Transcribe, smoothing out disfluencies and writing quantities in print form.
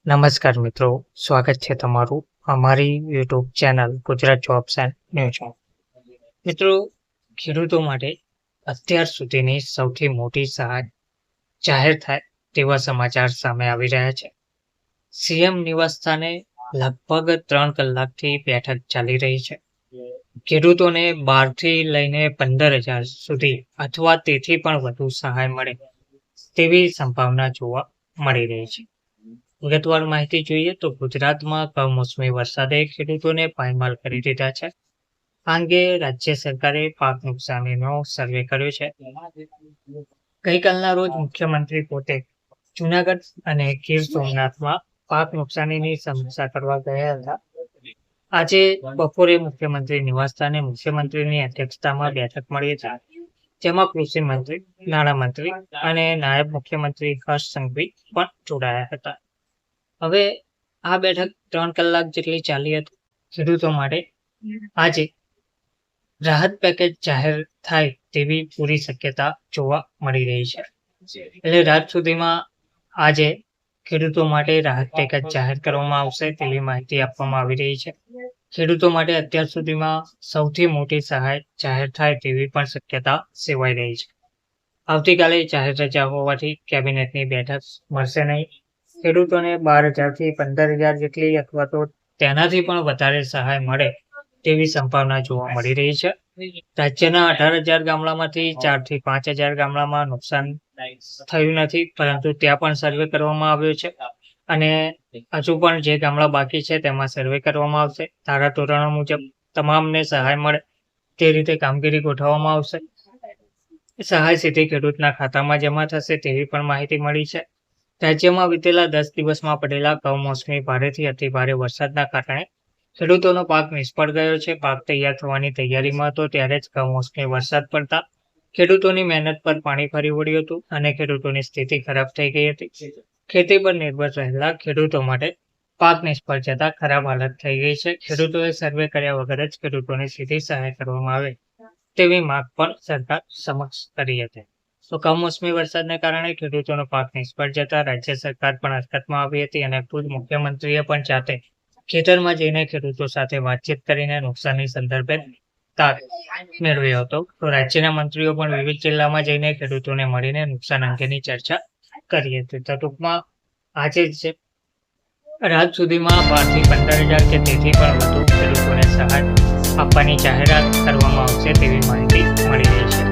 નમસ્કાર મિત્રો, સ્વાગત છે તમારું અમારી YouTube channel Gujarat jobs and ન્યૂઝમાં. મિત્રો, ખેડૂતો માટે અત્યાર સુધીની સૌથી મોટી સહાય જાહેર થાય તેવા સમાચાર સામે આવી રહ્યા છે. સીએમ નિવાસસ્થાને લગભગ 3 કલાકથી બેઠક ચાલી રહી છે. ખેડૂતોને 12 થી લઈને 15,000 સુધી અથવા તેથી પણ વધુ સહાય મળે તેવી સંભાવના જોવા મળી રહી છે. વિગતવાર માહિતી જોઈએ તો ગુજરાતમાં કમોસમી વરસાદે ખેડૂતોને પાયમાલ કરી દીધા છે. આ અંગે રાજ્ય સરકારે પાક નુકસાનીનો સર્વે કર્યો છે. ગઈકાલના રોજ મુખ્યમંત્રી પોતે જૂનાગઢ અને ગીર સોમનાથમાં પાક નુકસાનીની સમીક્ષા કરવા ગયા હતા. આજે બપોરે મુખ્યમંત્રી નિવાસસ્થાને મુખ્યમંત્રીની અધ્યક્ષતામાં બેઠક મળી હતી, જેમાં કૃષિ મંત્રી, નાણામંત્રી અને નાયબ મુખ્યમંત્રી હર્ષ સંઘવી પણ જોડાયા હતા. હવે આ બેઠક 3 કલાક જેટલી ચાલી હતી. ખેડૂતો માટે આજે રાહત પેકેજ જાહેર થાય તેવી પૂરી શક્યતા જોવા મળી રહી છે. એટલે રાત સુધીમાં આજે ખેડૂતો માટે રાહત પેકેજ જાહેર કરવામાં આવશે તેવી માહિતી આપવામાં આવી રહી છે. ખેડૂતો માટે અત્યાર સુધીમાં સૌથી મોટી સહાય જાહેર થાય તેવી પણ શક્યતા સેવાઈ રહી છે. આવતીકાલે જાહેર રજા હોવાથી કેબિનેટની બેઠક મળશે નહીં. ખેડૂતોને 12,000 થી 15,000 જેટલી અથવા તો તેનાથી પણ વધારે સહાય મળે તેવી સંભાવના જોવા મળી રહી છે. રાજ્યના 18,000 ગામડામાંથી 4 થી 5,000 ગામડામાં નુકસાન થયું નથી, પરંતુ ત્યાં પણ સર્વે કરવામાં આવ્યો છે અને હજુ પણ જે ગામડા બાકી છે તેમાં સર્વે કરવામાં આવશે. ધારા ધોરણો મુજબ તમામને સહાય મળે તે રીતે કામગીરી ગોઠવવામાં આવશે. સહાય સીધી ખેડૂતના ખાતામાં જમા થશે તેવી પણ માહિતી મળી છે. રાજ્યમાં વિતેલા 10 દિવસમાં પડેલા કમોસમી ભારેથી અતિભારે વરસાદના કારણે ખેડૂતોનો પાક નિષ્ફળ ગયો છે. પાક તૈયાર થવાની તૈયારીમાં હતો ત્યારે જ કમોસમી વરસાદ પડતા ખેડૂતોની મહેનત પર પાણી ફરી વળ્યું હતું અને ખેડૂતોની સ્થિતિ ખરાબ થઈ ગઈ હતી. ખેતી પર નિર્ભર રહેલા ખેડૂતો માટે પાક નિષ્ફળ જતા ખરાબ હાલત થઈ ગઈ છે. ખેડૂતોએ સર્વે કર્યા વગર જ ખેડૂતોને સીધી સહાય કરવામાં આવે તેવી માંગ પણ સરકાર સમક્ષ કરી હતી. તો કમોસમી વરસાદને કારણે ખેડૂતોનો પાક નિષ્ફળ જતા રાજ્ય સરકાર પણ હરકતમાં આવી હતી અને ખુદ મુખ્યમંત્રીએ પણ જાતે ખેતરમાં જઈને ખેડૂતો સાથે વાતચીત કરીને નુકસાનની સંદર્ભે તાગ મેળવ્યો હતો. તો રાજ્યના મંત્રીઓ પણ વિવિધ જિલ્લામાં જઈને ખેડૂતોને મળીને નુકસાન અંગેની ચર્ચા કરી હતી. તો ટૂંકમાં આજે જ રાત સુધીમાં 12 થી 15,000 કે તેથી પણ વધુ ખેડૂતોને સહાય આપવાની જાહેરાત કરવામાં આવશે તેવી માહિતી મળી રહી છે.